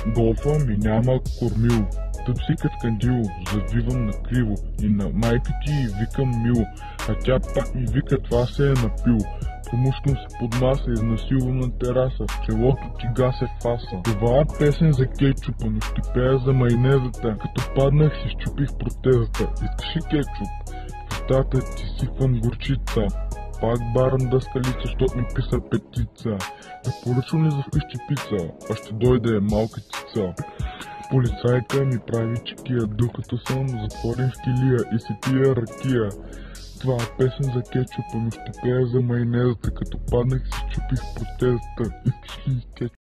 Голфа ми няма кормило, тъп си кът кандило, завивам на криво и на майка ти и викам мило, а тя пак ми вика това се е напил. Промушкам се под маса, изнасилвам на тераса, в челото ти гасе фаса. Това е песен за кетчупа, но ще пея за майонезата. Като паднах си щупих протезата. Искаш ли кетчуп? В устата ти сипвам горчица. Пак барам дъскалица, защото ми писа петица. Да поръчвам ли за вкъщи пица? А ще дойде малка цица. Полицайка ми прави чекия, докато съм затворен в килия и си пия ракия. Това е песен за кетчупа, но ще пея за майонезата. Като паднах си чупих протезата. Искаш ли кетчуп?